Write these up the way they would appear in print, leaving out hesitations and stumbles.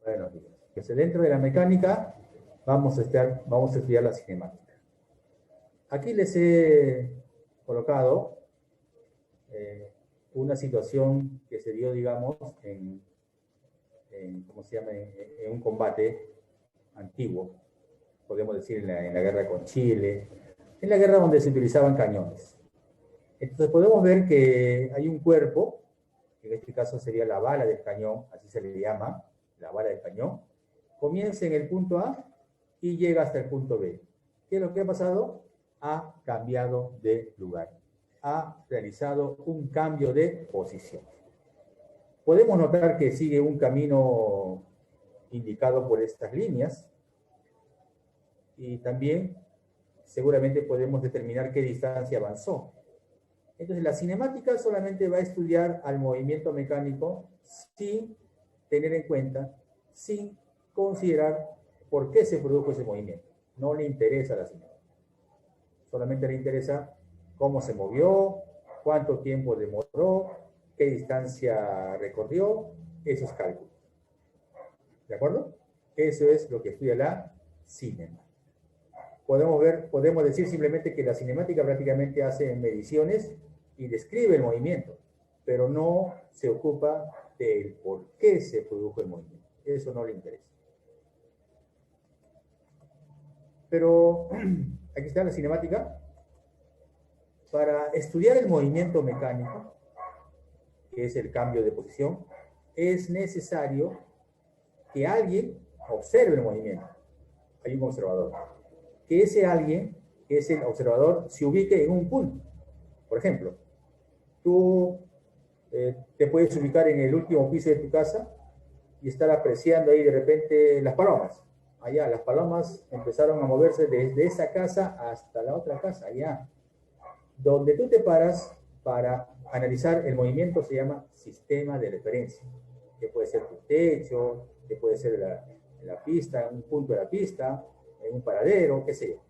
Bueno, pues dentro de la mecánica vamos a estudiar la cinemática. Aquí les he colocado una situación que se dio, digamos, ¿cómo se llama? En un combate antiguo, podemos decir en la guerra con Chile, en la guerra donde se utilizaban cañones. Entonces podemos ver que hay un cuerpo, en este caso sería la bala del cañón, así se le llama, la bala del cañón, comienza en el punto A y llega hasta el punto B. ¿Qué es lo que ha pasado? Ha cambiado de lugar, ha realizado un cambio de posición. Podemos notar que sigue un camino indicado por estas líneas y también seguramente podemos determinar qué distancia avanzó. Entonces la cinemática solamente va a estudiar al movimiento mecánico sin tener en cuenta, sin considerar por qué se produjo ese movimiento. No le interesa la cinemática. Solamente le interesa cómo se movió, cuánto tiempo demoró, qué distancia recorrió, esos cálculos. ¿De acuerdo? Eso es lo que estudia la cinemática. Podemos decir simplemente que la cinemática prácticamente hace mediciones y describe el movimiento, pero no se ocupa del por qué se produjo el movimiento. Eso no le interesa. Pero aquí está la cinemática. Para estudiar el movimiento mecánico, que es el cambio de posición, es necesario que alguien observe el movimiento. Hay un observador. Que ese alguien, que es el observador, se ubique en un punto. Por ejemplo, tú te puedes ubicar en el último piso de tu casa y estar apreciando ahí de repente las palomas. Allá, las palomas empezaron a moverse desde esa casa hasta la otra casa, allá. Donde tú te paras para analizar el movimiento se llama sistema de referencia, que puede ser tu techo, que puede ser la pista, un punto de la pista, en un paradero, qué sé yo.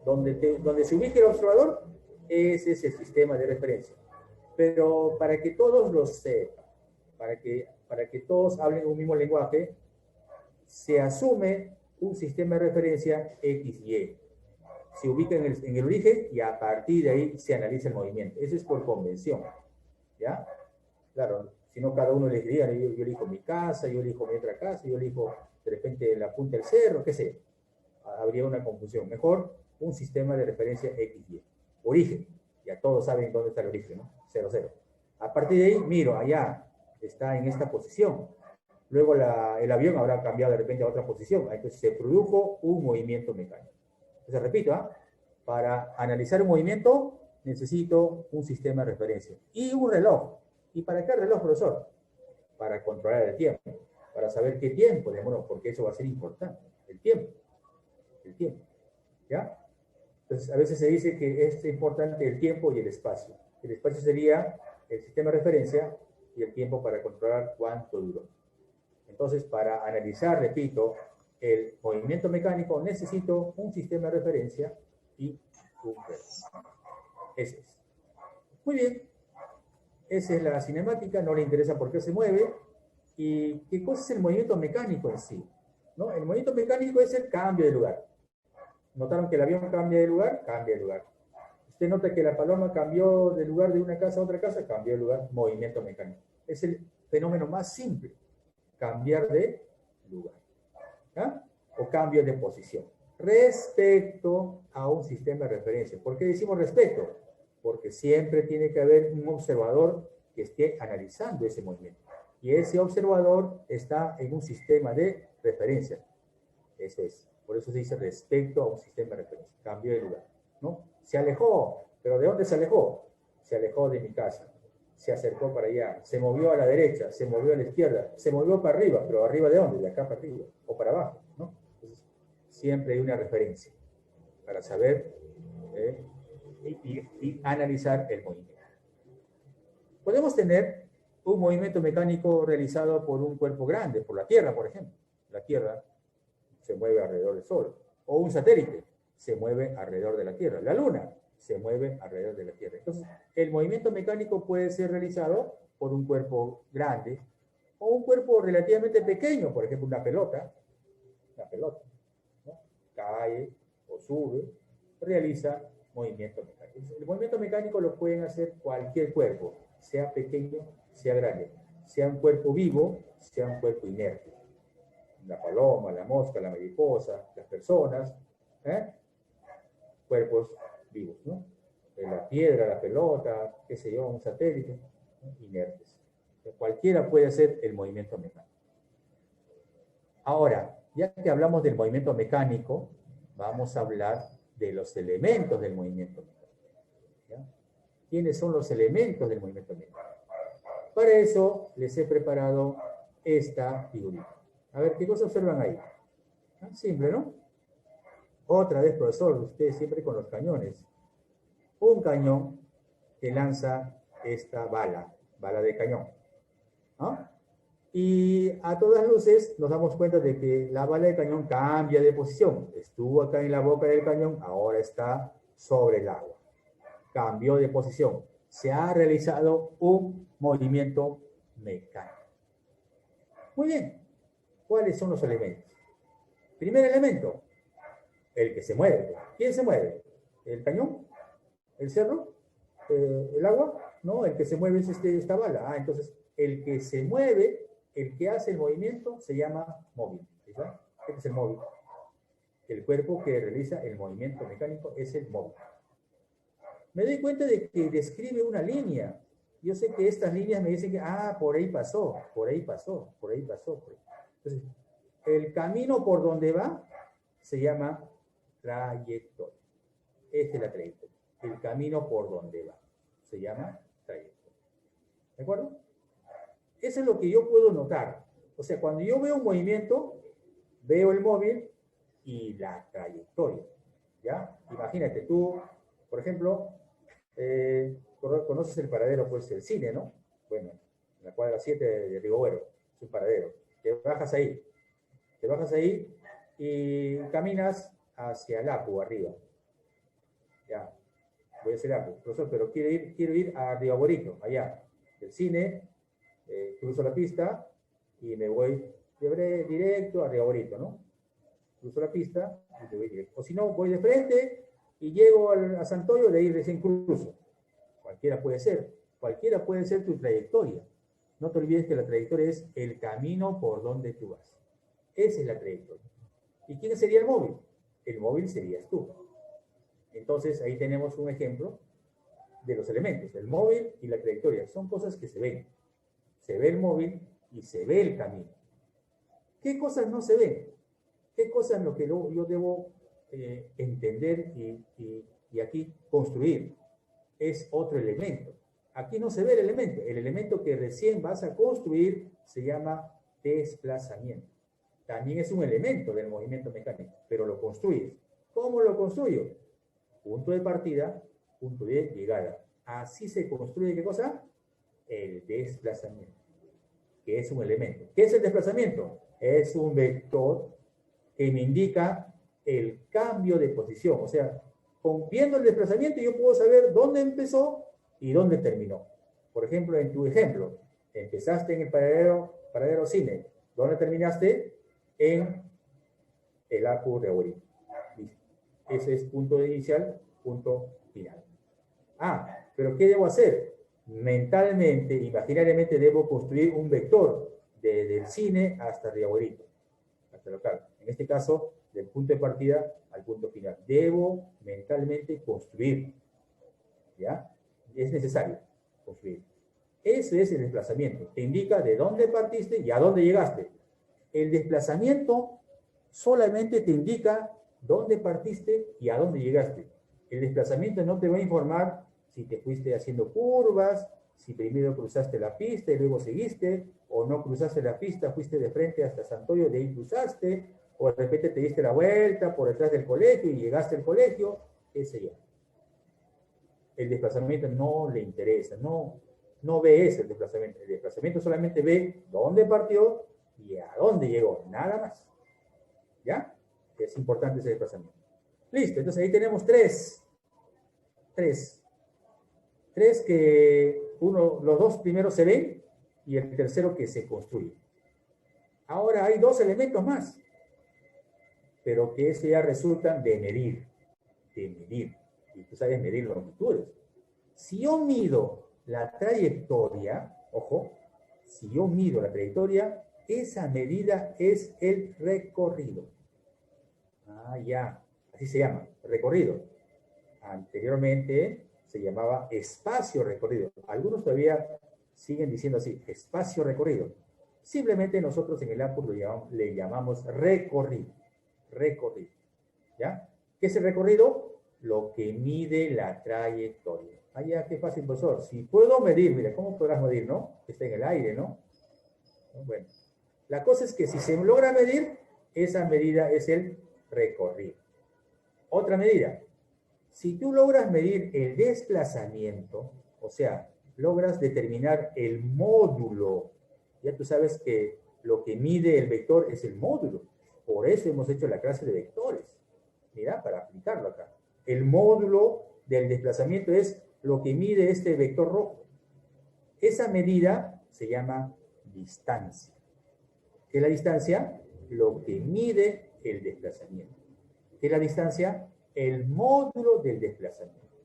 Donde se ubique el observador, ese es el sistema de referencia. Pero para que todos lo sepan, para que todos hablen un mismo lenguaje, se asume un sistema de referencia XY. Se ubica en el origen y a partir de ahí se analiza el movimiento. Eso es por convención. ¿Ya? Claro, si no cada uno les diría, yo elijo mi casa, yo elijo mi otra casa, yo elijo de repente la punta del cerro, qué sé. Habría una confusión. Mejor un sistema de referencia XY. Origen. Ya todos saben dónde está el origen, ¿no? 0, 0. A partir de ahí, miro, allá está en esta posición. Luego el avión habrá cambiado de repente a otra posición. Entonces se produjo un movimiento mecánico. Entonces repito, para analizar un movimiento necesito un sistema de referencia y un reloj. ¿Y para qué reloj, profesor? Para controlar el tiempo, para saber qué tiempo demoró, porque eso va a ser importante. El tiempo. ¿Ya? Entonces, a veces se dice que es importante el tiempo y el espacio. El espacio sería el sistema de referencia y el tiempo para controlar cuánto duró. Entonces, para analizar, repito, el movimiento mecánico necesito un sistema de referencia y un reloj. Ese es. Muy bien. Esa es la cinemática, no le interesa por qué se mueve. ¿Y qué cosa es el movimiento mecánico en sí? ¿No? El movimiento mecánico es el cambio de lugar. ¿Notaron que el avión cambia de lugar? Cambia de lugar. Usted nota que la paloma cambió de lugar de una casa a otra casa, cambió de lugar, movimiento mecánico. Es el fenómeno más simple, cambiar de lugar. ¿Ya? O cambio de posición. Respecto a un sistema de referencia. ¿Por qué decimos respecto? Porque siempre tiene que haber un observador que esté analizando ese movimiento. Y ese observador está en un sistema de referencia. Eso es. Por eso se dice respecto a un sistema de referencia. Cambio de lugar. ¿No? Se alejó. ¿Pero de dónde se alejó? Se alejó de mi casa. Se acercó para allá. Se movió a la derecha. Se movió a la izquierda. Se movió para arriba. ¿Pero arriba de dónde? De acá para arriba. O para abajo. ¿No? Entonces, siempre hay una referencia para saber y analizar el movimiento. Podemos tener un movimiento mecánico realizado por un cuerpo grande, por la Tierra, por ejemplo. La Tierra se mueve alrededor del Sol. O un satélite se mueve alrededor de la Tierra. La Luna se mueve alrededor de la Tierra. Entonces, el movimiento mecánico puede ser realizado por un cuerpo grande O un cuerpo relativamente pequeño, por ejemplo, una pelota, ¿no? Cae o sube, realiza movimiento mecánico. El movimiento mecánico lo pueden hacer cualquier cuerpo, sea pequeño, sea grande, sea un cuerpo vivo, sea un cuerpo inerte. La paloma, la mosca, la mariposa, las personas, cuerpos vivos, ¿no? La piedra, la pelota, qué sé yo, un satélite, ¿no? Inertes. Cualquiera puede hacer el movimiento mecánico. Ahora, ya que hablamos del movimiento mecánico, vamos a hablar de los elementos del movimiento mecánico. ¿Ya? ¿Quiénes son los elementos del movimiento mecánico? Para eso les he preparado esta figurita. A ver, ¿qué cosa observan ahí? Simple, ¿no? Otra vez, profesor, usted siempre con los cañones. Un cañón que lanza esta bala de cañón. ¿No? Y a todas luces nos damos cuenta de que la bala de cañón cambia de posición. Estuvo acá en la boca del cañón, ahora está sobre el agua. Cambió de posición. Se ha realizado un movimiento mecánico. Muy bien. ¿Cuáles son los elementos? Primer elemento, el que se mueve. ¿Quién se mueve? ¿El cañón? ¿El cerro? ¿El agua? No, el que se mueve es esta bala. Entonces, el que se mueve, el que hace el movimiento, se llama móvil. ¿Verdad? Este es el móvil. El cuerpo que realiza el movimiento mecánico es el móvil. Me doy cuenta de que describe una línea. Yo sé que estas líneas me dicen que, por ahí pasó, por ahí pasó, por ahí pasó. Entonces, el camino por donde va se llama trayectoria. Esta es la trayectoria. El camino por donde va se llama trayectoria. ¿De acuerdo? Eso es lo que yo puedo notar. O sea, cuando yo veo un movimiento, veo el móvil y la trayectoria. ¿Ya? Imagínate, tú, por ejemplo, conoces el paradero, pues, el cine, ¿no? Bueno, en la cuadra 7 de Rigoberto, es un paradero. Te bajas ahí y caminas hacia el APU, arriba. Ya, voy a hacer APU. Profesor, pero quiero ir a Rigoberto, allá. El cine, cruzo la pista y me voy directo a Rigoberto, ¿no? Cruzo la pista y me voy directo. O si no, voy de frente y llego a Santoyo, de ahí recién cruzo. Cualquiera puede ser tu trayectoria. No te olvides que la trayectoria es el camino por donde tú vas. Esa es la trayectoria. ¿Y quién sería el móvil? El móvil serías tú. Entonces, ahí tenemos un ejemplo de los elementos. El móvil y la trayectoria son cosas que se ven. Se ve el móvil y se ve el camino. ¿Qué cosas no se ven? ¿Qué cosas en lo que yo debo entender y aquí construir? Es otro elemento. Aquí no se ve el elemento. El elemento que recién vas a construir se llama desplazamiento. También es un elemento del movimiento mecánico, pero lo construyes. ¿Cómo lo construyo? Punto de partida, punto de llegada. Así se construye, ¿qué cosa? El desplazamiento, que es un elemento. ¿Qué es el desplazamiento? Es un vector que me indica el cambio de posición. O sea, viendo el desplazamiento yo puedo saber dónde empezó y dónde terminó. Por ejemplo, en tu ejemplo, empezaste en el paradero cine. ¿Dónde terminaste? En el APU de Aurito. Ese es punto inicial, punto final. Pero ¿qué debo hacer? Mentalmente, imaginariamente, debo construir un vector del cine hasta Riabuelito, hasta el local. En este caso, del punto de partida al punto final. Debo mentalmente construir. ¿Ya? Es necesario construir. Ese es el desplazamiento. Te indica de dónde partiste y a dónde llegaste. El desplazamiento solamente te indica dónde partiste y a dónde llegaste. El desplazamiento no te va a informar si te fuiste haciendo curvas, si primero cruzaste la pista y luego seguiste, o no cruzaste la pista, fuiste de frente hasta Santoyo, de ahí cruzaste, o de repente te diste la vuelta por detrás del colegio y llegaste al colegio, ese ya. El desplazamiento no le interesa, no ve ese desplazamiento. El desplazamiento solamente ve dónde partió y a dónde llegó, nada más. ¿Ya? Es importante ese desplazamiento. Listo, entonces ahí tenemos tres que los dos primeros se ven y el tercero que se construye. Ahora hay dos elementos más, pero que eso ya resultan de medir, y tú sabes medir longitudes. Si yo mido la trayectoria, ojo, si yo mido la trayectoria, esa medida es el recorrido. Ah, ya, así se llama, recorrido. Anteriormente se llamaba espacio recorrido. Algunos todavía siguen diciendo así, espacio recorrido. Simplemente nosotros en el APUR le llamamos recorrido. Recorrido. ¿Ya? ¿Qué es el recorrido? Lo que mide la trayectoria. Ah, ya, qué fácil, profesor. Si puedo medir, mira, ¿cómo podrás medir, no? Está en el aire, ¿no? Bueno, la cosa es que si se logra medir, esa medida es el recorrido. Otra medida. Si tú logras medir el desplazamiento, o sea, logras determinar el módulo, ya tú sabes que lo que mide el vector es el módulo. Por eso hemos hecho la clase de vectores. Mira, para aplicarlo acá. El módulo del desplazamiento es lo que mide este vector rojo. Esa medida se llama distancia. ¿Qué es la distancia? Lo que mide el desplazamiento. ¿Qué es la distancia? El módulo del desplazamiento.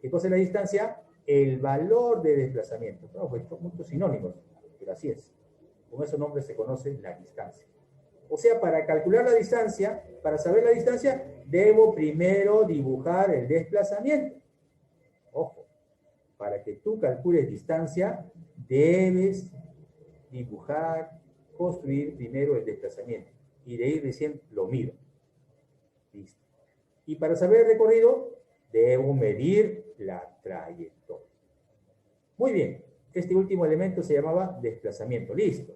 ¿Qué cosa es la distancia? El valor de desplazamiento. No, pues muchos sinónimos, pero así es. Con esos nombres se conoce la distancia. O sea, para calcular la distancia, para saber la distancia, debo primero dibujar el desplazamiento. Ojo, para que tú calcules distancia, debes dibujar, construir primero el desplazamiento. Y de ahí recién lo mido. Listo. Y para saber el recorrido, debo medir la trayectoria. Muy bien. Este último elemento se llamaba desplazamiento. Listo.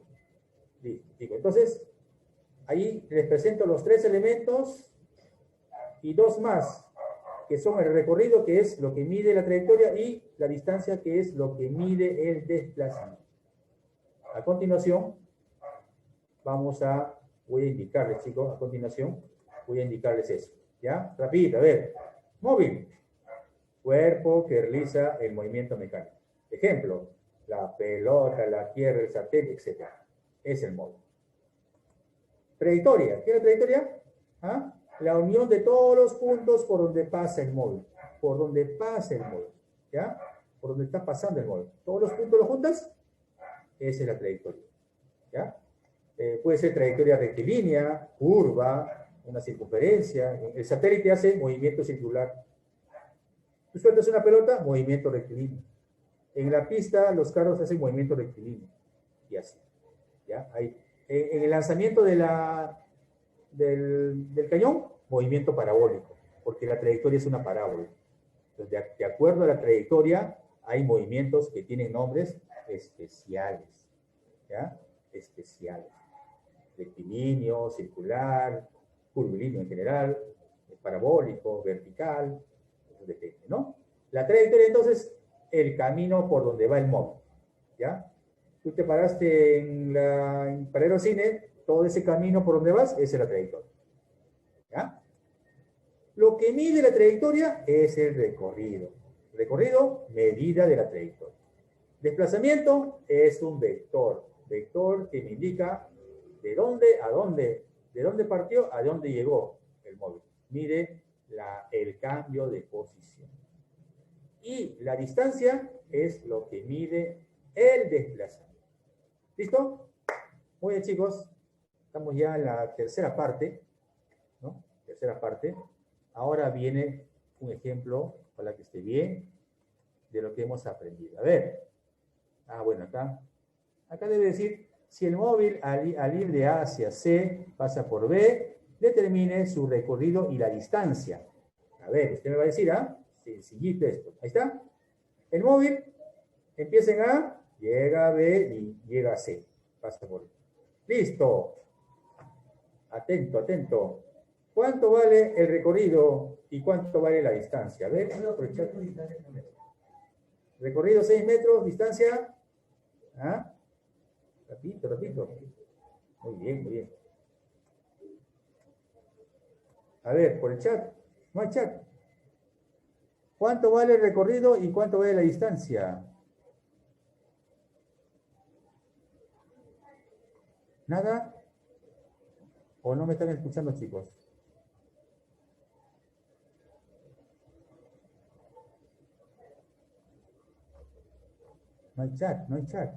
Listo. Digo, entonces, ahí les presento los tres elementos y dos más, que son el recorrido, que es lo que mide la trayectoria, y la distancia, que es lo que mide el desplazamiento. A continuación, voy a indicarles, chicos, a continuación, voy a indicarles eso. ¿Ya? Rapidito, a ver. Móvil. Cuerpo que realiza el movimiento mecánico. Ejemplo, la pelota, la tierra, el sartén, etc. Es el móvil. Trayectoria. ¿Qué es la trayectoria? ¿Ah? La unión de todos los puntos por donde pasa el móvil. Por donde pasa el móvil. ¿Ya? Por donde está pasando el móvil. Todos los puntos los juntas. Esa es la trayectoria. ¿Ya? Puede ser trayectoria rectilínea, curva, una circunferencia. El satélite hace movimiento circular. Tú sueltas una pelota, movimiento rectilíneo. En la pista, los carros hacen movimiento rectilíneo. Y así. ¿Ya? Ahí. En el lanzamiento del cañón, movimiento parabólico, porque la trayectoria es una parábola. Entonces, de acuerdo a la trayectoria, hay movimientos que tienen nombres especiales. ¿Ya? Especiales. Rectilíneo, circular, curvilíneo en general, parabólico, vertical, eso depende, ¿no? La trayectoria, entonces, el camino por donde va el móvil, ¿ya? Tú te paraste en Paradero Cine, todo ese camino por donde vas, esa es la trayectoria, ¿ya? Lo que mide la trayectoria es el recorrido. Recorrido, medida de la trayectoria. Desplazamiento es un vector que me indica de dónde partió a dónde llegó el móvil. Mide el cambio de posición. Y la distancia es lo que mide el desplazamiento. ¿Listo? Muy bien, chicos. Estamos ya en la tercera parte, ¿no? Tercera parte. Ahora viene un ejemplo, para que esté bien, de lo que hemos aprendido. A ver. Bueno, acá debe decir, si el móvil al ir de A hacia C pasa por B, determine su recorrido y la distancia. A ver, usted me va a decir, sencillito esto. Ahí está. El móvil empieza en A, llega a B y llega a C. Pasa por B. Listo. Atento, atento. ¿Cuánto vale el recorrido y cuánto vale la distancia? A ver, recorrido 6 metros, distancia. Repito. Muy bien, muy bien. A ver, por el chat. No hay chat. ¿Cuánto vale el recorrido y cuánto vale la distancia? ¿Nada? ¿O no me están escuchando, chicos? No hay chat, no hay chat.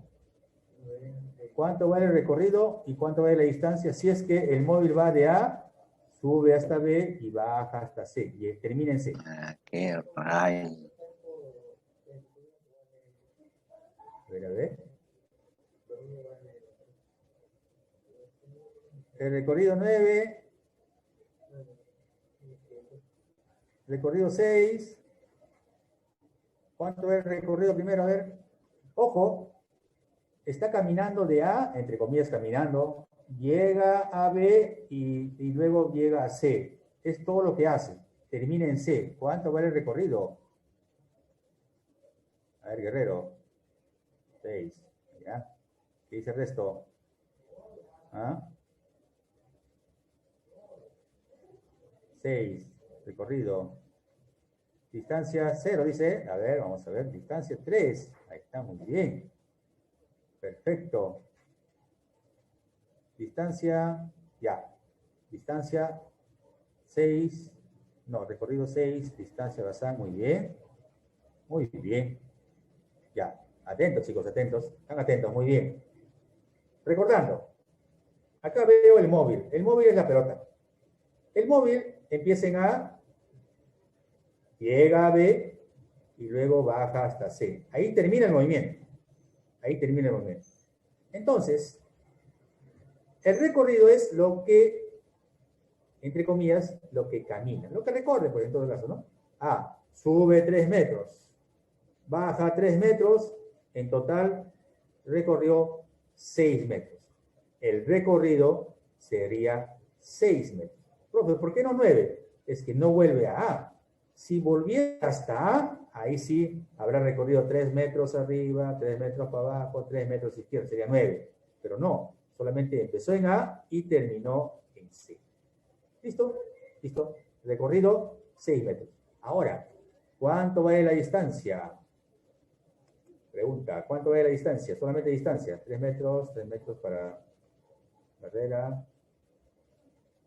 ¿Cuánto vale el recorrido y cuánto vale la distancia? Si es que el móvil va de A, sube hasta B y baja hasta C. Y termina en C. Ah, qué rayo. A ver, a ver. El recorrido 9. Recorrido 6. ¿Cuánto es el recorrido primero? A ver. Ojo. Está caminando de A, entre comillas caminando, llega a B y luego llega a C. Es todo lo que hace. Termina en C. ¿Cuánto vale el recorrido? A ver, Guerrero. 6. ¿Ya? ¿Qué dice el resto? ¿Ah? 6. Recorrido. Distancia 0, dice. A ver, vamos a ver. Distancia 3. Ahí está, muy bien. Perfecto. Distancia, ya. Distancia 6. No, recorrido 6. Distancia basal, muy bien. Muy bien. Ya. Atentos, chicos, atentos. Están atentos, muy bien. Recordando. Acá veo el móvil. El móvil es la pelota. El móvil empieza en A, llega a B y luego baja hasta C. Ahí termina el movimiento. Ahí termina el movimiento. Entonces, el recorrido es lo que, entre comillas, lo que camina. Lo que recorre, pues en todo caso, ¿no? A, sube 3 metros. Baja 3 metros. En total, recorrió 6 metros. El recorrido sería 6 metros. Profe, ¿por qué no 9? Es que no vuelve a A. Si volviera hasta A, ahí sí habrá recorrido 3 metros arriba, 3 metros para abajo, 3 metros izquierda, sería 9. Pero no, solamente empezó en A y terminó en C. ¿Listo? ¿Listo? Recorrido 6 metros. Ahora, ¿cuánto vale la distancia? Pregunta, ¿cuánto vale la distancia? Solamente distancia. 3 metros para barrera.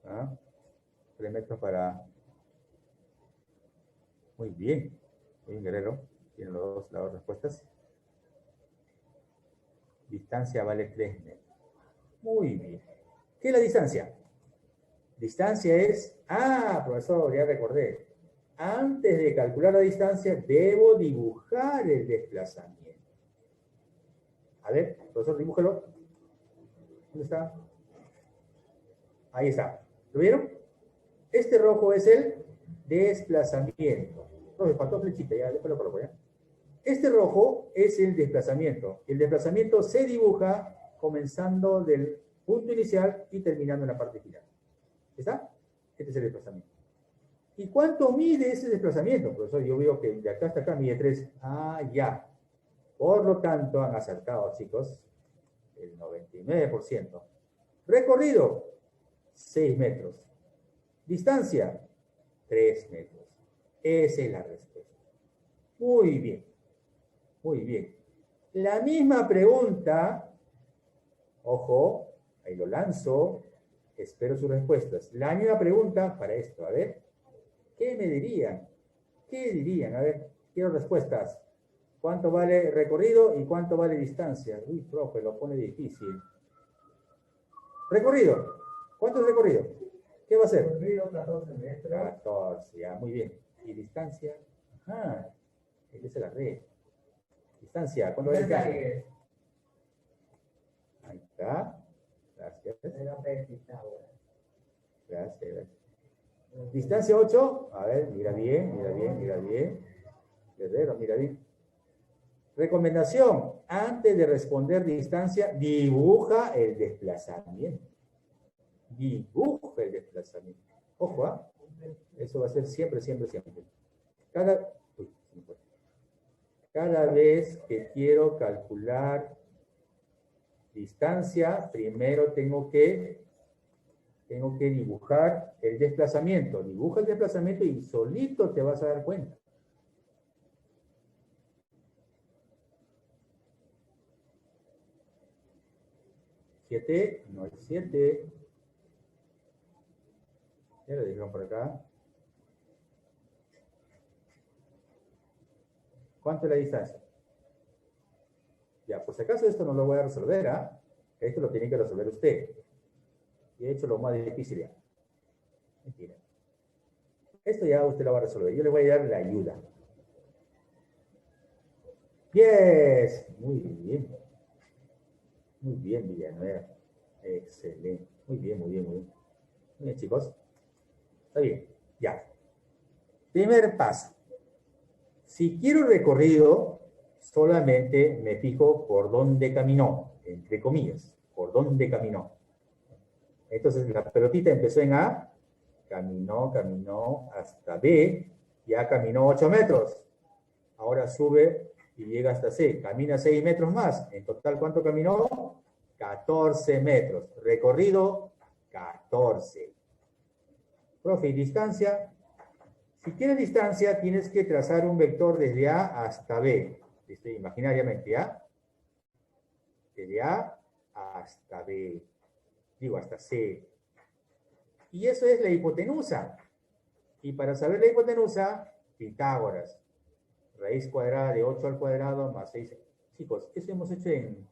¿Ah? 3 metros para... Muy bien. Muy bien, Guerrero. Tienen las dos respuestas. Distancia vale 3 metros. Muy bien. ¿Qué es la distancia? Distancia es... Ah, profesor, ya recordé. Antes de calcular la distancia, debo dibujar el desplazamiento. A ver, profesor, dibújalo. ¿Dónde está? Ahí está. ¿Lo vieron? Este rojo es el desplazamiento. No, me faltó flechita, ya después lo coloco, ¿ya? Este rojo es el desplazamiento. El desplazamiento se dibuja comenzando del punto inicial y terminando en la parte final. ¿Está? Este es el desplazamiento. ¿Y cuánto mide ese desplazamiento? Profesor, yo veo que de acá hasta acá mide 3. Ah, ya. Por lo tanto, han acertado, chicos, el 99%. Recorrido, 6 metros. Distancia, 3 metros. Esa es la respuesta. Muy bien. Muy bien. La misma pregunta, ojo, ahí lo lanzo, espero sus respuestas. La misma pregunta para esto, a ver, ¿qué me dirían? ¿Qué dirían? A ver, quiero respuestas. ¿Cuánto vale recorrido y cuánto vale distancia? Uy, profe, lo pone difícil. Recorrido. ¿Cuánto es recorrido? ¿Qué va a ser? Recorrido 14 metros. 14, ya, muy bien. ¿Y distancia? Ajá, esa es la red. Distancia, ¿cuánto vale distancia? Ahí está. Gracias. Gracias. Distancia 8. A ver, mira bien, mira bien, mira bien. Guerrero, mira bien. Recomendación. Antes de responder distancia, dibuja el desplazamiento. Dibuja el desplazamiento. Ojo, ¿ah? Eso va a ser siempre, siempre, siempre. Cada vez que quiero calcular distancia, primero tengo que dibujar el desplazamiento. Dibuja el desplazamiento y solito te vas a dar cuenta. 7, no es 7. Ya lo dijeron por acá. ¿Cuánto es la distancia? Ya, por si acaso esto no lo voy a resolver, ¿ah? Esto lo tiene que resolver usted. Y he hecho lo más difícil ya. Mentira. Esto ya usted lo va a resolver. Yo le voy a dar la ayuda. Yes. Muy bien. Muy bien, Villanueva. Excelente. Muy bien, muy bien, muy bien. Muy bien, chicos. Está bien. Ya. Primer paso. Si quiero recorrido, solamente me fijo por dónde caminó, entre comillas, por dónde caminó. Entonces la pelotita empezó en A, caminó hasta B, ya caminó 8 metros. Ahora sube y llega hasta C, camina 6 metros más. En total, ¿cuánto caminó? 14 metros. Recorrido, 14. Profe, ¿y distancia? Si quieres distancia, tienes que trazar un vector desde A hasta B. Imaginariamente, ¿ya? Desde A hasta B. Digo, hasta C. Y eso es la hipotenusa. Y para saber la hipotenusa, Pitágoras. Raíz cuadrada de 8 al cuadrado más 6. Chicos, eso hemos hecho en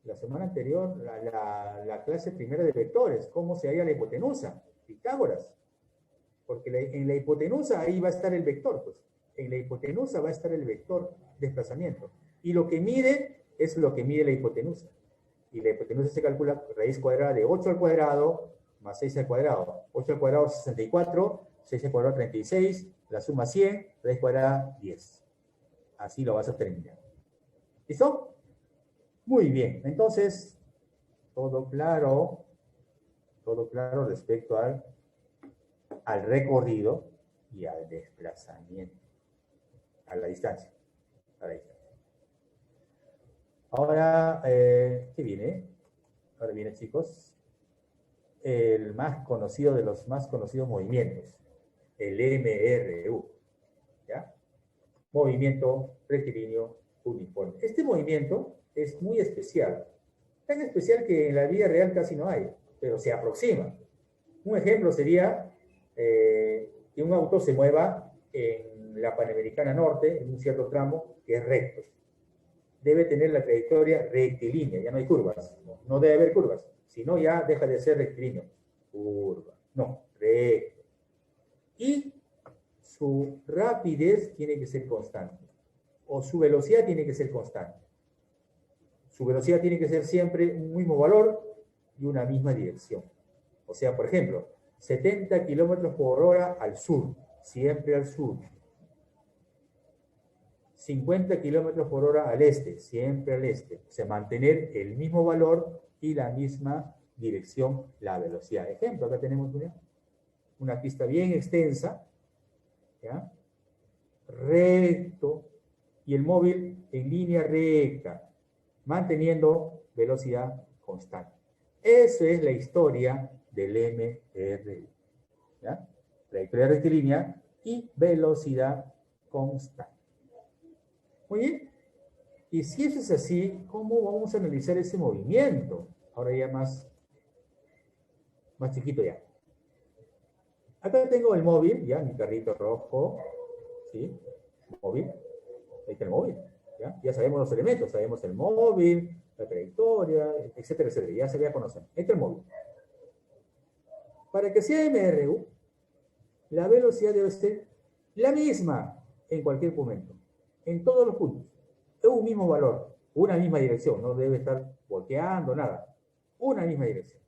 la semana anterior, la clase primera de vectores. ¿Cómo se halla la hipotenusa? Pitágoras. Porque en la hipotenusa ahí va a estar el vector, pues. En la hipotenusa va a estar el vector desplazamiento. Y lo que mide es lo que mide la hipotenusa. Y la hipotenusa se calcula raíz cuadrada de 8 al cuadrado más 6 al cuadrado. 8 al cuadrado 64, 6 al cuadrado 36, la suma 100, raíz cuadrada 10. Así lo vas a terminar. ¿Listo? Muy bien. Entonces, todo claro respecto al recorrido y al desplazamiento, a la distancia. Ahora, ¿qué viene? Ahora viene, chicos, el más conocido de los más conocidos movimientos, el MRU, ¿ya? Movimiento rectilíneo uniforme. Este movimiento es muy especial, tan especial que en la vida real casi no hay, pero se aproxima. Un ejemplo sería que un auto se mueva en la Panamericana Norte, en un cierto tramo que es recto. Debe tener la trayectoria rectilínea, ya no hay curvas, no debe haber curvas, si no ya deja de ser rectilíneo. Curva, no, recto. Y su rapidez tiene que ser constante, o su velocidad tiene que ser constante. Su velocidad tiene que ser siempre un mismo valor y una misma dirección. O sea, por ejemplo, 70 kilómetros por hora al sur, siempre al sur. 50 kilómetros por hora al este, siempre al este. O sea, mantener el mismo valor y la misma dirección, la velocidad. Ejemplo, acá tenemos una pista bien extensa, ¿ya? Recto, y el móvil en línea recta, manteniendo velocidad constante. Esa es la historia del MRU, ¿ya? Trayectoria rectilínea y velocidad constante. Muy bien. Y si eso es así, ¿cómo vamos a analizar ese movimiento? Ahora ya más chiquito ya. Acá tengo el móvil, ya, mi carrito rojo, ¿sí? Móvil. Ahí está el móvil, ¿ya? Ya sabemos los elementos, sabemos el móvil, la trayectoria, etcétera, etcétera. Ya se conocer. Ahí está el móvil. Para que sea MRU, la velocidad debe ser la misma en cualquier momento, en todos los puntos. Es un mismo valor, una misma dirección, no debe estar volteando, nada. Una misma dirección.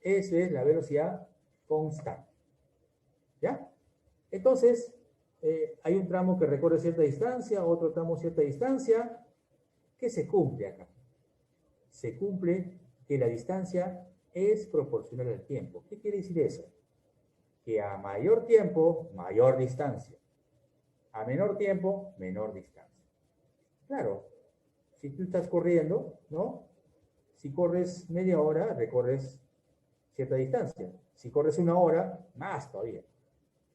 Esa es la velocidad constante. ¿Ya? Entonces, hay un tramo que recorre cierta distancia, otro tramo cierta distancia. ¿Qué se cumple acá? Se cumple que la distancia es proporcional al tiempo. ¿Qué quiere decir eso? Que a mayor tiempo, mayor distancia. A menor tiempo, menor distancia. Claro, si tú estás corriendo, ¿no? Si corres media hora, recorres cierta distancia. Si corres una hora, más todavía.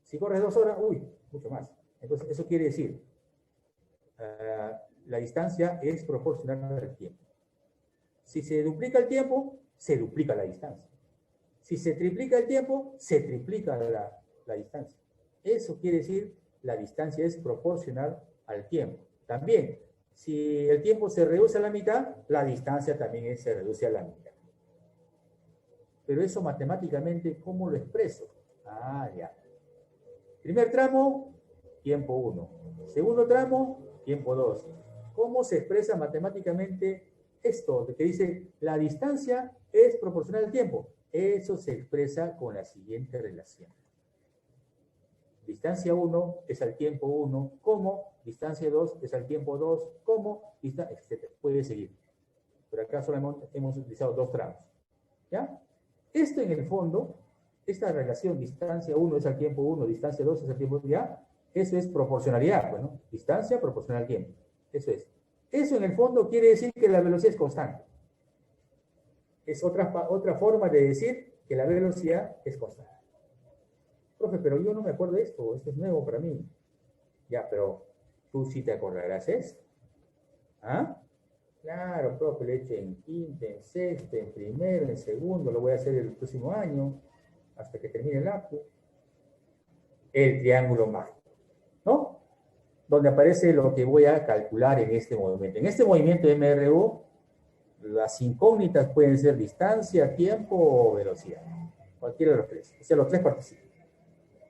Si corres 2 horas, uy, mucho más. Entonces, eso quiere decir, la distancia es proporcional al tiempo. Si se duplica el tiempo, se duplica la distancia. Si se triplica el tiempo, se triplica la distancia. Eso quiere decir la distancia es proporcional al tiempo. También, si el tiempo se reduce a la mitad, la distancia también se reduce a la mitad. Pero eso matemáticamente, ¿cómo lo expreso? Ah, ya. Primer tramo, tiempo 1. Segundo tramo, tiempo 2. ¿Cómo se expresa matemáticamente esto? De que dice, la distancia es proporcional al tiempo. Eso se expresa con la siguiente relación. Distancia 1 es al tiempo 1, como distancia 2 es al tiempo 2, como distancia, etc. Puede seguir. Pero acá solamente hemos utilizado 2 tramos. ¿Ya? Esto en el fondo, esta relación distancia 1 es al tiempo 1, distancia 2 es al tiempo 2, ¿ya? Eso es proporcionalidad, bueno, distancia proporcional al tiempo. Eso es. Eso en el fondo quiere decir que la velocidad es constante. Es otra forma de decir que la velocidad es constante. Profe, pero yo no me acuerdo de esto es nuevo para mí. Ya, pero tú sí te acordarás esto. ¿Ah? Claro, profe, lo he hecho en quinto, en sexto, en primero, en segundo, lo voy a hacer el próximo año, hasta que termine el APU. El triángulo mágico, ¿no? Donde aparece lo que voy a calcular en este movimiento. En este movimiento MRU, las incógnitas pueden ser distancia, tiempo o velocidad. Cualquiera de los tres. O sea, los tres participan.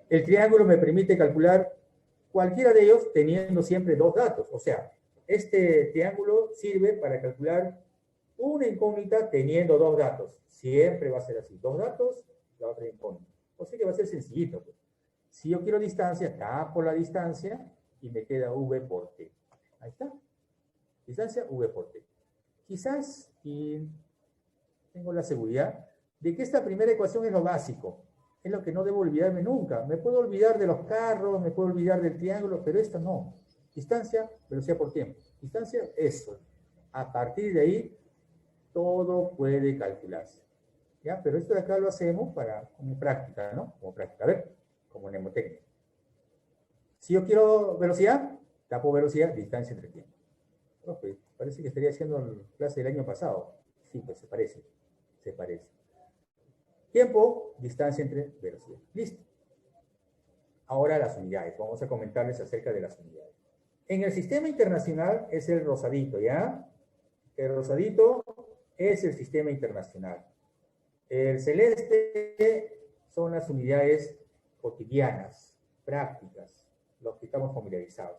El triángulo me permite calcular cualquiera de ellos teniendo siempre 2 datos. O sea, este triángulo sirve para calcular una incógnita teniendo 2 datos. Siempre va a ser así. 2 datos, la otra incógnita. O sea que va a ser sencillito. Pues. Si yo quiero distancia, tapo la distancia y me queda V por T. Ahí está. Distancia, V por T. Quizás, y tengo la seguridad, de que esta primera ecuación es lo básico. Es lo que no debo olvidarme nunca. Me puedo olvidar de los carros, me puedo olvidar del triángulo, pero esto no. Distancia, velocidad por tiempo. Distancia, eso. A partir de ahí, todo puede calcularse. ¿Ya? Pero esto de acá lo hacemos como práctica, ¿no? Como práctica. A ver, como mnemotecnia. Si yo quiero velocidad, tapo velocidad, distancia entre tiempo. Profe, parece que estaría haciendo clase del año pasado. Sí, pues se parece. Se parece. Tiempo, distancia entre velocidad. Listo. Ahora las unidades. Vamos a comentarles acerca de las unidades. En el sistema internacional es el rosadito, ¿ya? El rosadito es el sistema internacional. El celeste son las unidades cotidianas, prácticas, los que estamos familiarizados.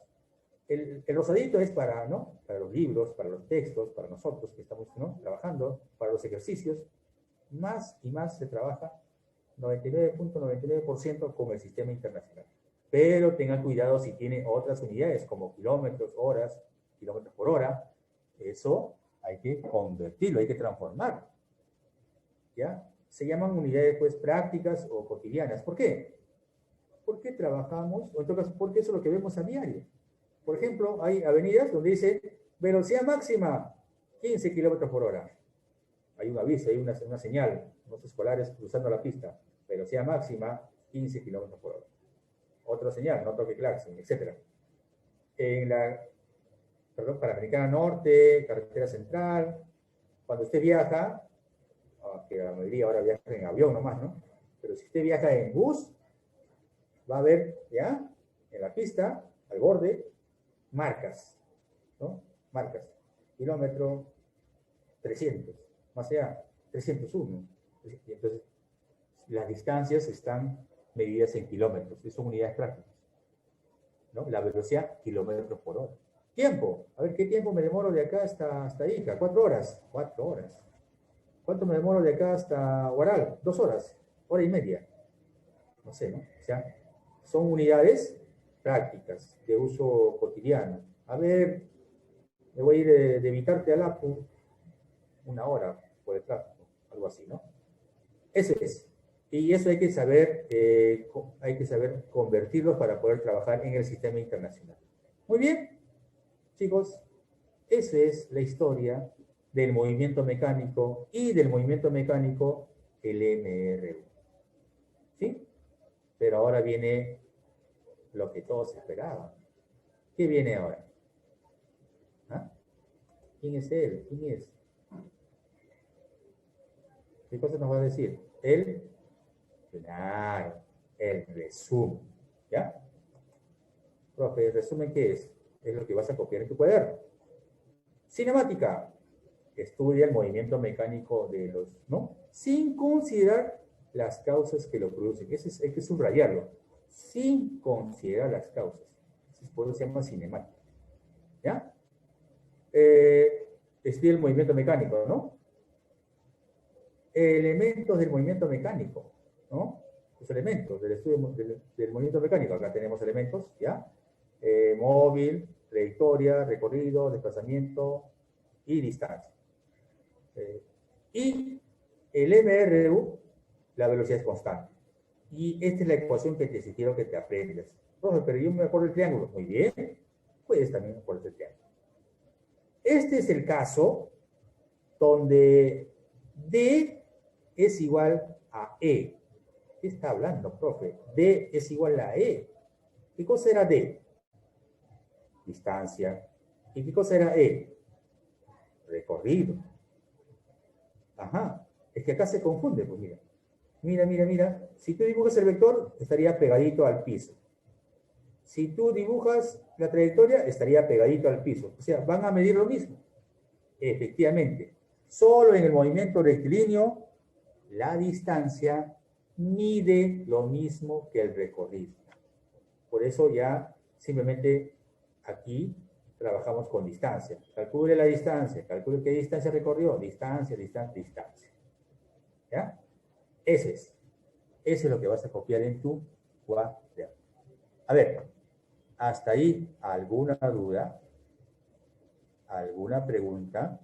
El rosadito es para, ¿no? Para los libros, para los textos, para nosotros que estamos, ¿no? Trabajando, para los ejercicios. Más y más se trabaja 99.99% con el sistema internacional. Pero tengan cuidado si tiene otras unidades como kilómetros, horas, kilómetros por hora. Eso hay que convertirlo, hay que transformarlo. ¿Ya? Se llaman unidades pues prácticas o cotidianas. ¿Por qué? Porque trabajamos, o en todo caso, porque eso es lo que vemos a diario. Por ejemplo, hay avenidas donde dice velocidad máxima 15 kilómetros por hora. Hay un aviso, hay una señal, unos escolares cruzando la pista, velocidad máxima 15 kilómetros por hora. Otra señal, no toque claxon, etc. En la Panamericana Norte, carretera central, cuando usted viaja, que la mayoría ahora viaja en avión nomás, ¿no? Pero si usted viaja en bus, va a ver, ¿ya? En la pista, al borde, marcas, ¿no? Marcas. Kilómetro 300, más allá, 301. Y entonces, las distancias están medidas en kilómetros, son unidades prácticas, ¿no? La velocidad, kilómetros por hora. Tiempo, a ver, ¿qué tiempo me demoro de acá hasta Ica? 4 horas, 4 horas. ¿Cuánto me demoro de acá hasta Huaral? 2 horas, hora y media. No sé, ¿no? O sea, son unidades prácticas de uso cotidiano. A ver, me voy a ir de Vitarte al Apu 1 hora por el tráfico, algo así, ¿no? Eso es. Y eso hay que saber convertirlo para poder trabajar en el sistema internacional. Muy bien, chicos, esa es la historia del movimiento mecánico y del movimiento mecánico, el MRU. ¿Sí? Pero ahora viene lo que todos esperaban. ¿Qué viene ahora? ¿Ah? ¿Quién es él? ¿Quién es? ¿Qué cosa nos va a decir? Claro, el resumen. ¿Ya? Profe, ¿el resumen qué es? Es lo que vas a copiar en tu cuaderno. Cinemática. Estudia el movimiento mecánico de los, ¿no? Sin considerar las causas que lo producen. Hay que subrayarlo. Sin considerar las causas. Por eso se llama cinemática. ¿Ya? Estudia el movimiento mecánico, ¿no? Elementos del movimiento mecánico, ¿no? Los elementos del estudio del movimiento mecánico. Acá tenemos elementos, ¿ya? Móvil, trayectoria, recorrido, desplazamiento y distancia. Y el MRU, la velocidad es constante. Y esta es la ecuación que quiero que te aprendas. Profe, pero yo me acuerdo del triángulo. Muy bien, puedes también acordarte del triángulo. Este es el caso donde D es igual a E. ¿Qué está hablando, profe? D es igual a E. ¿Qué cosa era D? Distancia. ¿Y qué cosa era E? Recorrido. Ajá. Es que acá se confunde, pues mira. Mira. Si tú dibujas el vector, estaría pegadito al piso. Si tú dibujas la trayectoria, estaría pegadito al piso. O sea, van a medir lo mismo. Efectivamente. Solo en el movimiento rectilíneo, la distancia mide lo mismo que el recorrido. Por eso ya simplemente aquí trabajamos con distancia. Calcule la distancia, calcule qué distancia recorrió. Distancia. ¿Ya? Eso es lo que vas a copiar en tu cuaderno. A ver, hasta ahí, ¿alguna duda? ¿Alguna pregunta?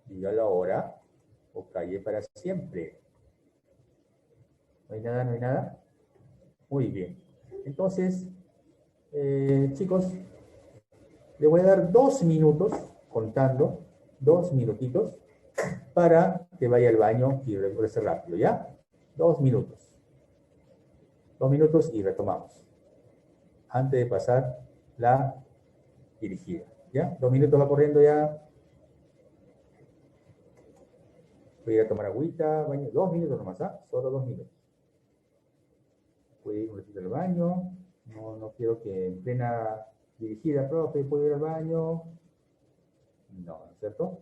Dígalo ahora o calle para siempre. ¿No hay nada? ¿No hay nada? Muy bien. Entonces, chicos, le voy a dar 2 minutos, contando, 2 minutitos, para que vaya al baño y regrese rápido, ¿ya? 2 minutos. 2 minutos y retomamos. Antes de pasar la dirigida, ¿ya? 2 minutos va corriendo ya. Voy a ir a tomar agüita, baño. 2 minutos nomás, ¿ah? Solo 2 minutos. Voy a ir un ratito al baño. No quiero que en plena dirigida, profe, ¿puedo ir al baño? No, ¿no es cierto?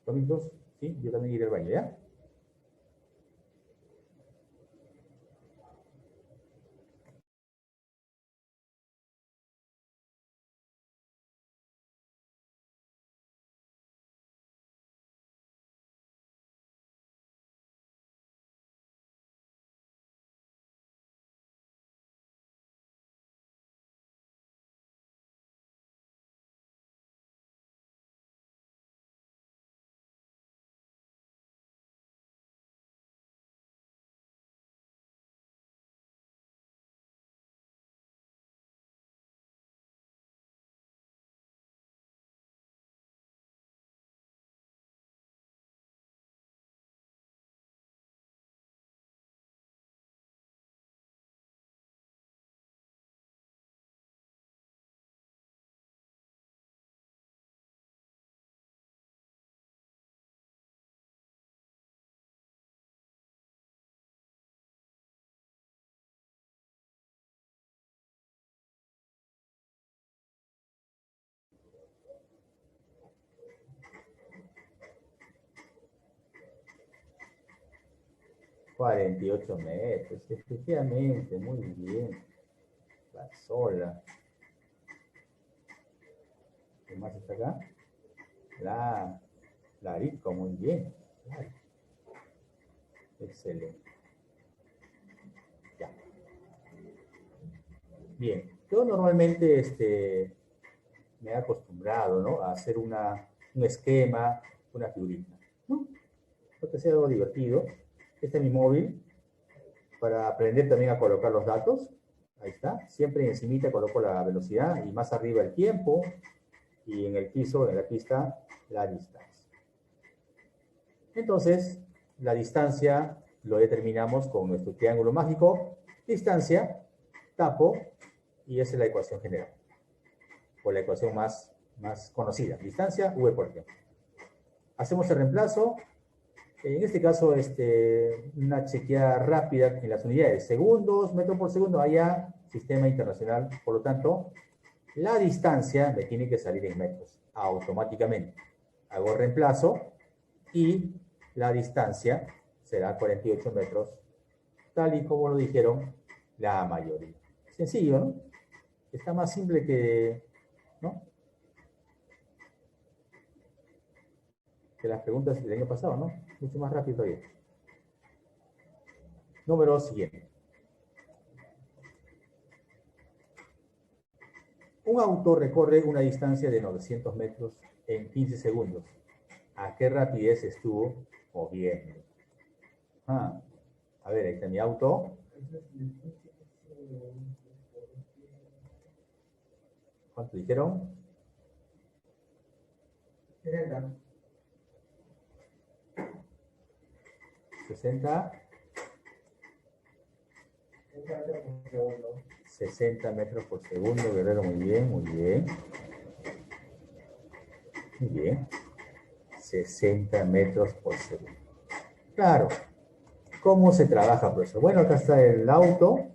2 minutos, sí, yo también iré al baño, ¿ya? $48, efectivamente, muy bien. La sola. ¿Qué más está acá? La rico, muy bien. Claro. Excelente. Ya. Bien. Yo normalmente me he acostumbrado, ¿no?, a hacer un esquema, una figurita, ¿no? Creo que sea algo divertido. Este es mi móvil para aprender también a colocar los datos. Ahí está. Siempre encimita coloco la velocidad y más arriba el tiempo y en el piso, en la pista, la distancia. Entonces, la distancia lo determinamos con nuestro triángulo mágico. Distancia, tapo, y esa es la ecuación general. O la ecuación más conocida. Distancia, V por ejemplo. hacemos el reemplazo. En este caso, una chequeada rápida en las unidades. Segundos, metro por segundo, allá, sistema internacional. Por lo tanto, la distancia me tiene que salir en metros, automáticamente. Hago reemplazo y la distancia será 48 metros, tal y como lo dijeron la mayoría. Sencillo, ¿no? Está más simple que, ¿no?, que las preguntas del año pasado, ¿no? Mucho más rápido todavía. Número siguiente. Un auto recorre una distancia de 900 metros en 15 segundos. ¿A qué rapidez estuvo moviendo? A ver, ahí está mi auto. ¿Cuánto dijeron? 60. 60 metros por segundo, Guerrero, muy bien, muy bien. Muy bien. 60 metros por segundo. Claro. ¿Cómo se trabaja, profesor? Bueno, acá está el auto,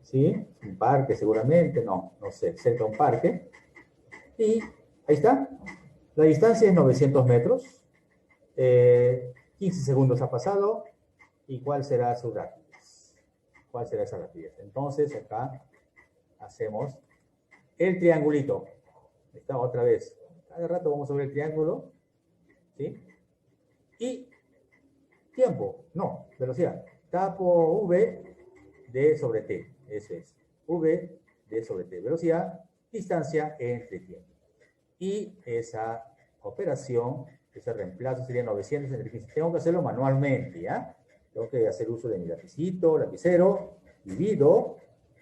¿sí? Un parque seguramente, no sé, cerca de un parque. Y ahí está. La distancia es 900 metros. 15 segundos ha pasado. ¿Y cuál será su rapidez? ¿Cuál será esa rapidez? Entonces, acá hacemos el triangulito. Ahí está, otra vez. Cada rato vamos a ver el triángulo. ¿Sí? Y tiempo, no, velocidad. Tapo V, D sobre T. Eso es. V, D sobre T. Velocidad, distancia entre tiempo. Y esa operación, ese reemplazo sería 900 entre 15. Tengo que hacerlo manualmente, ¿ya? Tengo que hacer uso de mi lapicito, lapicero, divido,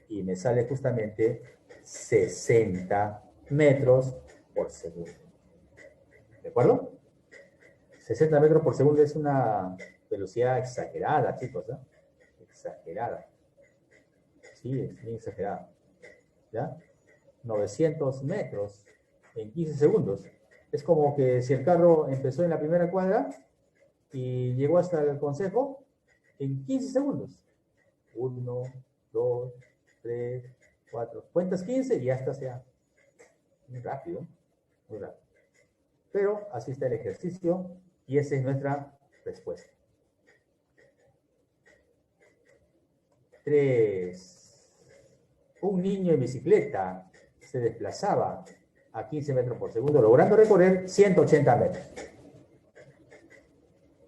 y me sale justamente 60 metros por segundo. ¿De acuerdo? 60 metros por segundo es una velocidad exagerada, chicos, ¿eh? Exagerada. Sí, es bien exagerada. ¿Ya? 900 metros en 15 segundos. Es como que si el carro empezó en la primera cuadra y llegó hasta el consejo en 15 segundos. 1, 2, 3, 4. Cuentas 15 y ya estás ya. Muy rápido, muy rápido. Pero así está el ejercicio y esa es nuestra respuesta. 3. Un niño en bicicleta se desplazaba a 15 metros por segundo, logrando recorrer 180 metros.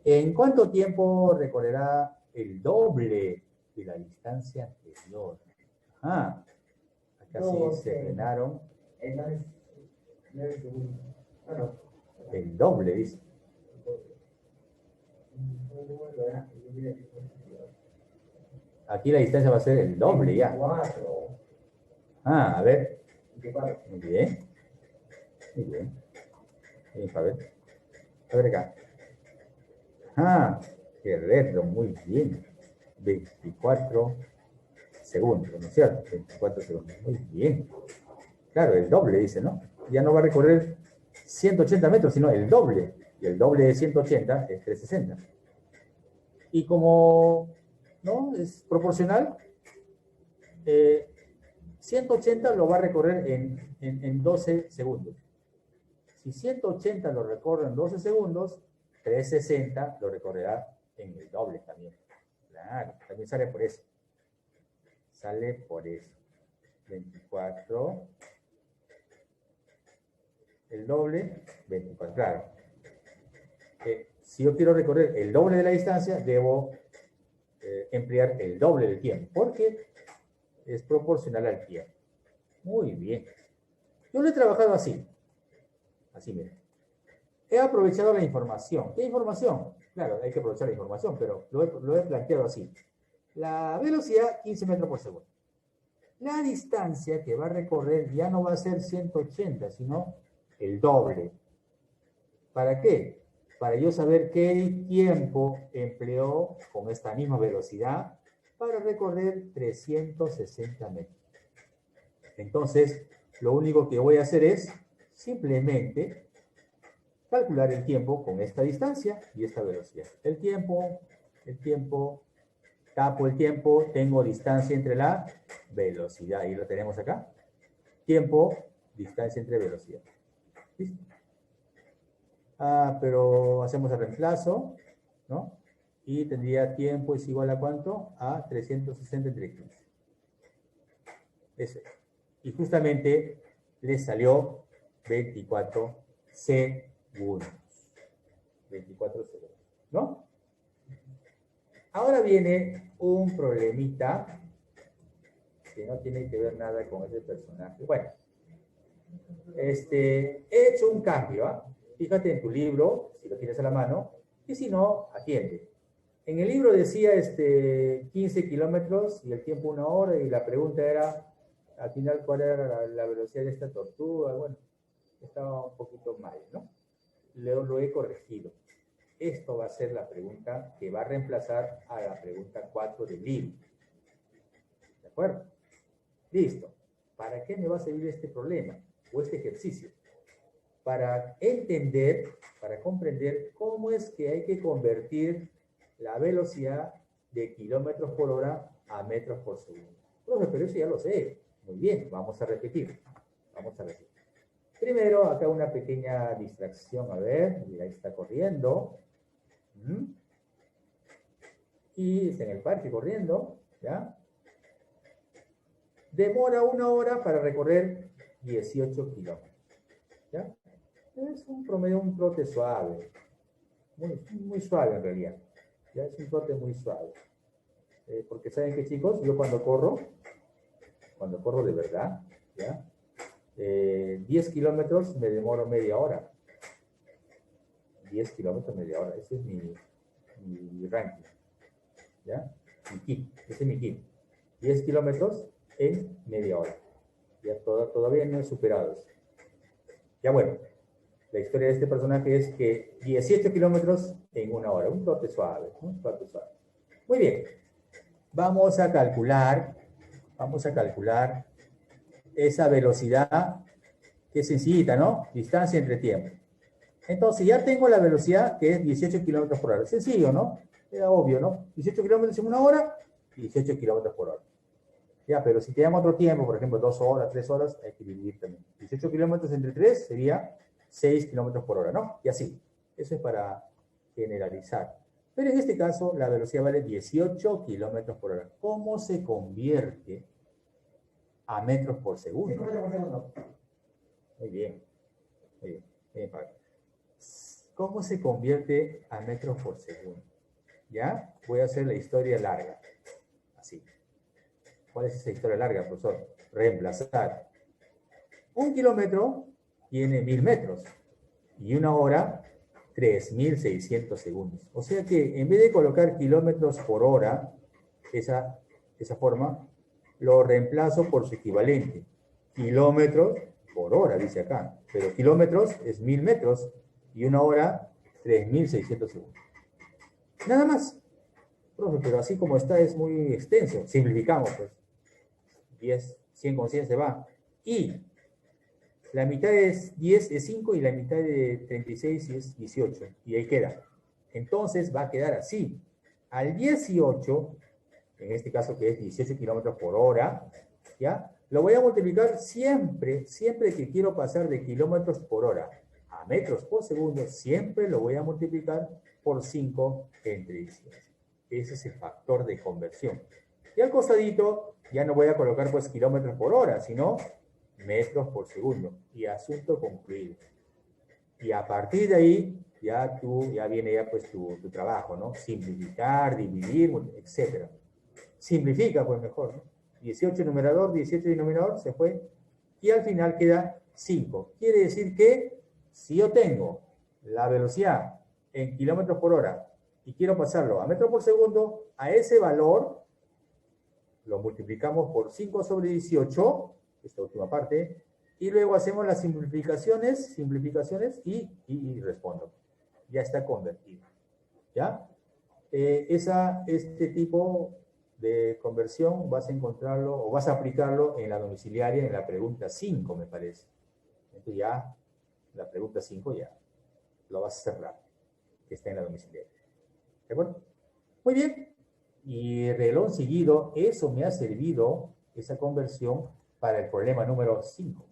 ¿En cuánto tiempo recorrerá el doble de la distancia anterior? Ajá. Acá sí se frenaron. El doble, dice. Aquí la distancia va a ser el doble ya. A ver. Muy bien. Muy bien. Bien, a ver. A ver acá. Guerrero, muy bien. 24 segundos, ¿no es cierto? 24 segundos. Muy bien. Claro, el doble dice, ¿no? Ya no va a recorrer 180 metros, sino el doble. Y el doble de 180 es 360. Y como, ¿no?, es proporcional, 180 lo va a recorrer en 12 segundos. Si 180 lo recorre en 12 segundos, 360 lo recorrerá en el doble también. Claro, también sale por eso. Sale por eso. 24. El doble, 24. Claro. Si yo quiero recorrer el doble de la distancia, debo emplear el doble del tiempo, porque es proporcional al tiempo. Muy bien. Yo lo he trabajado así. Así, miren. He aprovechado la información. ¿Qué información? Claro, hay que aprovechar la información, pero lo he planteado así. La velocidad, 15 metros por segundo. La distancia que va a recorrer ya no va a ser 180, sino el doble. ¿Para qué? Para yo saber qué tiempo empleó con esta misma velocidad para recorrer 360 metros. Entonces, lo único que voy a hacer es simplemente calcular el tiempo con esta distancia y esta velocidad. El tiempo, tapo el tiempo, tengo distancia entre la velocidad. Y lo tenemos acá. Tiempo, distancia entre velocidad. ¿Listo? Pero hacemos el reemplazo, ¿no? Y tendría tiempo es igual a ¿cuánto? A 360 entre 15. Eso. Y justamente le salió 24 segundos. 24 segundos, ¿no? Ahora viene un problemita que no tiene que ver nada con ese personaje. Bueno, he hecho un cambio, ¿ah? Fíjate en tu libro, si lo tienes a la mano, y si no, atiende. En el libro decía 15 kilómetros y el tiempo 1 hora, y la pregunta era, al final, ¿cuál era la velocidad de esta tortuga? Bueno, estaba un poquito mal, ¿no? Lo he corregido. Esto va a ser la pregunta que va a reemplazar a la pregunta 4 del libro. ¿De acuerdo? Listo. ¿Para qué me va a servir este problema o este ejercicio? Para entender, para comprender cómo es que hay que convertir la velocidad de kilómetros por hora a metros por segundo. Profe, pero eso ya lo sé. Muy bien, vamos a repetir. Vamos a repetir. Primero, acá una pequeña distracción. A ver, mira, ahí está corriendo. Y está en el parque corriendo, ¿ya? Demora 1 hora para recorrer 18 kilómetros, ¿ya? Es un promedio, un trote suave, muy suave en realidad, ¿ya? Es un trote muy suave. Porque ¿saben qué, chicos? Yo cuando corro de verdad, ¿ya? 10 kilómetros me demoro media hora. 10 kilómetros media hora, ese es mi ranking, ¿ya? Mi kit, ese es mi kit. 10 kilómetros en media hora. Ya todavía no he superado eso. Ya bueno, la historia de este personaje es que 18 kilómetros en 1 hora, un trote suave, ¿no? Un trote suave. Muy bien, vamos a calcular esa velocidad que es sencillita, ¿no? Distancia entre tiempo. Entonces ya tengo la velocidad que es 18 kilómetros por hora. Sencillo, ¿no? Era obvio, ¿no? 18 kilómetros en 1 hora, 18 kilómetros por hora. Ya, pero si te llama otro tiempo, por ejemplo, 2 horas, 3 horas, hay que dividir también. 18 kilómetros entre 3 sería 6 kilómetros por hora, ¿no? Y así. Eso es para generalizar. Pero en este caso, la velocidad vale 18 kilómetros por hora. ¿Cómo se convierte a metros por segundo? Muy bien. Muy bien. Bien, Pablo. ¿Cómo se convierte a metros por segundo? ¿Ya? Voy a hacer la historia larga. Así. ¿Cuál es esa historia larga, profesor? Reemplazar. 1 kilómetro tiene 1000 metros. Y 1 hora, 3600 segundos. O sea que en vez de colocar kilómetros por hora, esa forma, lo reemplazo por su equivalente. Kilómetros por hora, dice acá. Pero kilómetros es 1000 metros. Y 1 hora, 3600 segundos. Nada más. Profe, pero así como está es muy extenso. Simplificamos, pues. 10, 100 con 100 se va. Y la mitad es 10, es 5, y la mitad de 36 es 18. Y ahí queda. Entonces va a quedar así. Al 18, en este caso que es 18 kilómetros por hora, ¿ya? Lo voy a multiplicar siempre que quiero pasar de kilómetros por hora a metros por segundo, siempre lo voy a multiplicar por 5 entre 18. Ese es el factor de conversión. Y al costadito ya no voy a colocar pues kilómetros por hora, sino metros por segundo. Y asunto concluido. Y a partir de ahí, ya viene ya pues tu trabajo, ¿no? Simplificar, dividir, etc. Simplifica pues mejor, ¿no? 18 numerador, 18 denominador, se fue. Y al final queda 5. Quiere decir que si yo tengo la velocidad en kilómetros por hora y quiero pasarlo a metros por segundo, a ese valor lo multiplicamos por 5 sobre 18, esta última parte, y luego hacemos las simplificaciones y respondo. Ya está convertido. ¿Ya? Este tipo de conversión vas a encontrarlo o vas a aplicarlo en la domiciliaria en la pregunta 5, me parece. Entonces ya, la pregunta 5 ya. lo vas a cerrar, que está en la domiciliaria. ¿De acuerdo? Muy bien. Y reloj seguido, eso me ha servido, esa conversión, para el problema número 5.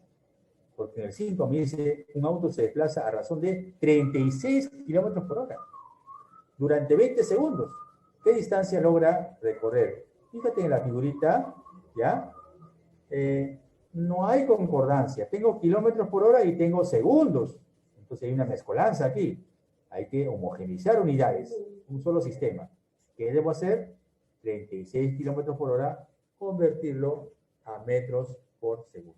Porque en el 5 me dice, un auto se desplaza a razón de 36 kilómetros por hora durante 20 segundos. ¿Qué distancia logra recorrer? Fíjate en la figurita, ¿ya? No hay concordancia. Tengo kilómetros por hora y tengo segundos. Entonces hay una mezcolanza aquí. Hay que homogeneizar unidades, un solo sistema. ¿Qué debo hacer? 36 kilómetros por hora, convertirlo a metros por segundo.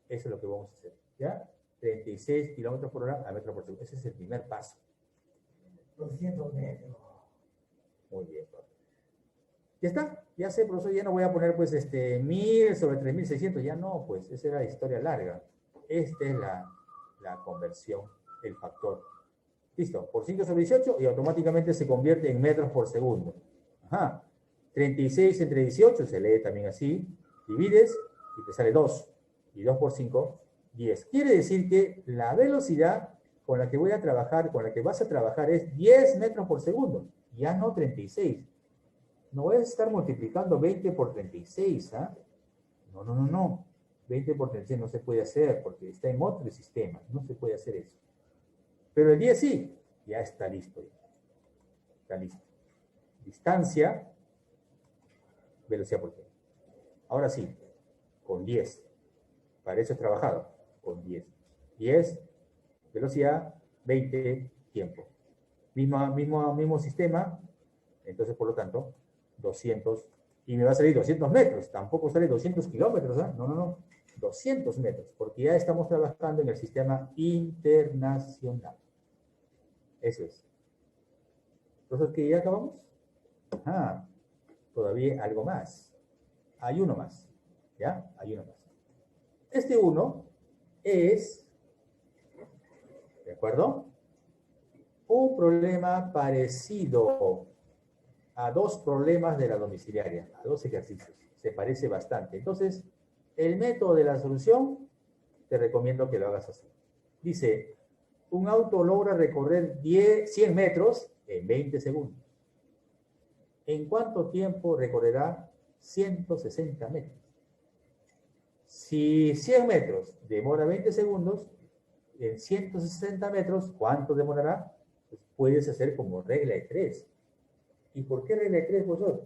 Eso es lo que vamos a hacer, ¿ya? 36 kilómetros por hora a metros por segundo. Ese es el primer paso. 200 metros. Muy bien. Ya está, ya sé, profesor, ya no voy a poner pues 1000 sobre 3600, ya no, pues esa era la historia larga. Esta es la conversión, el factor. Listo, por 5 sobre 18 y automáticamente se convierte en metros por segundo. Ajá. 36 entre 18 se lee también así. Divides y te sale 2. Y 2 por 5, 10. Quiere decir que la velocidad con la que voy a trabajar, con la que vas a trabajar es 10 metros por segundo. Ya no 36. No voy a estar multiplicando 20 por 36, ¿ah? No, no, no, no. 20 por 36 no se puede hacer porque está en otro sistema. No se puede hacer eso. Pero el 10 sí. Ya está listo. Está listo. Distancia, velocidad por tiempo. Ahora sí, con 10. Para eso he trabajado. Con 10. 10, velocidad, 20, tiempo. Mismo sistema. Entonces, por lo tanto, 200. Y me va a salir 200 metros. Tampoco sale 200 kilómetros, ¿eh? No, no, no. 200 metros. Porque ya estamos trabajando en el sistema internacional. Eso es. Entonces, ¿qué ya acabamos? Ah, todavía algo más. Hay uno más. ¿Ya? Hay uno más. Este uno es, ¿de acuerdo? Un problema parecido a dos problemas de la domiciliaria, a dos ejercicios. Se parece bastante. Entonces, el método de la solución, te recomiendo que lo hagas así. Dice, un auto logra recorrer 100 metros en 20 segundos. ¿En cuánto tiempo recorrerá 160 metros? Si 100 metros demora 20 segundos, en 160 metros, ¿cuánto demorará? Pues puedes hacer como regla de 3. ¿Y por qué regla de 3, profesor?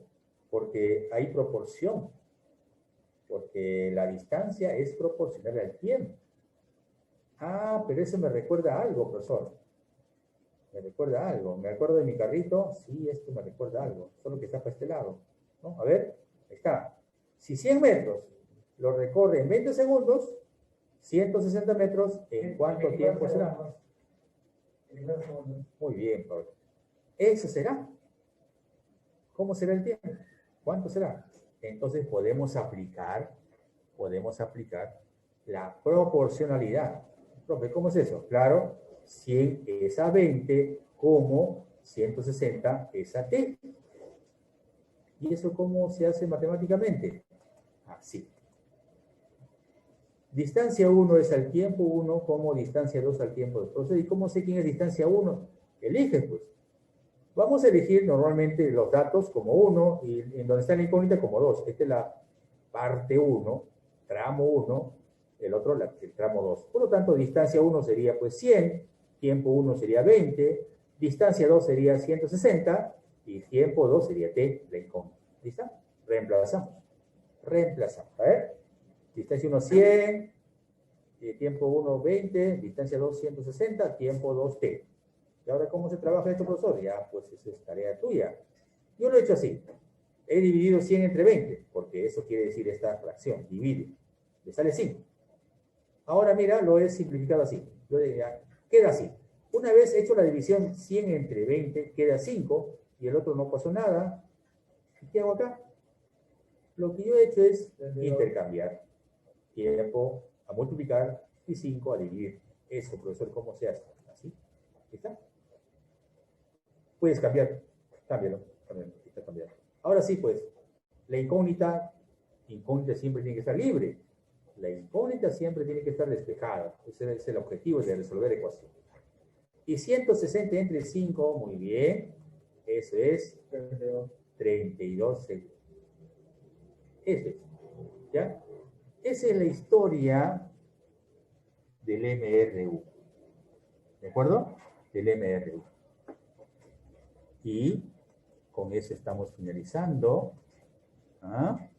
Porque hay proporción. Porque la distancia es proporcional al tiempo. Ah, pero eso me recuerda a algo, profesor. Me recuerda a algo. Me acuerdo de mi carrito. Sí, esto me recuerda a algo. Solo que está para este lado, ¿no? A ver, ahí está. Si 100 metros lo recorre en 20 segundos, 160 metros, ¿en cuánto tiempo será? Muy bien, Pablo. Eso será. ¿Cómo será el tiempo? ¿Cuánto será? Entonces podemos aplicar la proporcionalidad. Profe, ¿cómo es eso? Claro, 100 es a 20, como 160 es a t. ¿Y eso cómo se hace matemáticamente? Así. Distancia 1 es al tiempo 1, como distancia 2 al tiempo 2. Entonces, ¿y cómo sé quién es distancia 1? Eliges, pues. Vamos a elegir normalmente los datos como 1 y en donde está la incógnita como 2. Esta es la parte 1, tramo 1, el otro el tramo 2. Por lo tanto, distancia 1 sería pues 100, tiempo 1 sería 20, distancia 2 sería 160 y tiempo 2 sería t, la incógnita. ¿Listo? Reemplazamos. A ver. Distancia 1, 100, tiempo 1, 20, distancia 2, 160, tiempo 2, t. ¿Y ahora cómo se trabaja esto, profesor? Ya, pues esa es tarea tuya. Yo lo he hecho así. He dividido 100 entre 20, porque eso quiere decir esta fracción. Divide. Le sale 5. Ahora, mira, lo he simplificado así. Queda así. Una vez hecho la división 100 entre 20, queda 5, y el otro no pasó nada. ¿Y qué hago acá? Lo que yo he hecho es intercambiar tiempo a multiplicar y 5 a dividir. Eso, profesor, ¿cómo se hace? Así. ¿Está? Puedes cambiar. Cámbialo. Está cambiado. Ahora sí, pues, la incógnita siempre tiene que estar libre. La incógnita siempre tiene que estar despejada. Ese es el objetivo de resolver ecuaciones. Y 160 entre 5, muy bien. Eso es 32 segundos. Eso es. ¿Ya? Esa es la historia del MRU. ¿De acuerdo? Del MRU. Y con eso estamos finalizando. ¿Ah?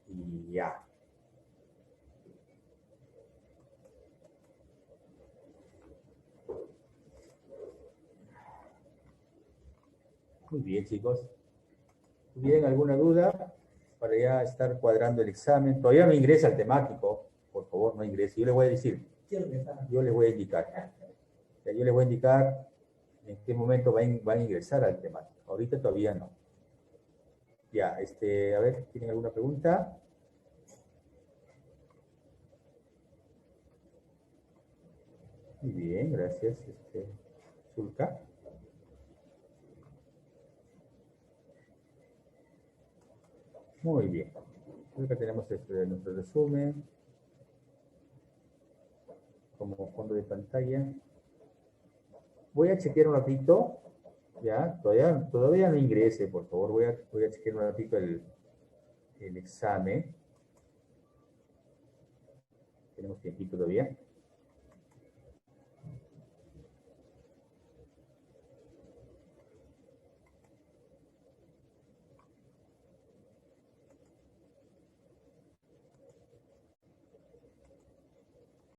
Y ya. Muy bien, chicos. ¿Tienen alguna duda para ya estar cuadrando el examen? Todavía no ingresa al temático. Por favor, no ingrese. Yo le voy a decir. Yo les voy a indicar. Yo les voy a indicar en qué momento van a ingresar al temático. Ahorita todavía no. Ya, a ver, ¿tienen alguna pregunta? Muy bien, gracias, Zulka. Muy bien. Acá tenemos nuestro resumen como fondo de pantalla. Voy a chequear un ratito. Ya, todavía no ingrese, por favor. Voy a chequear un ratito el examen. Tenemos tiempito todavía.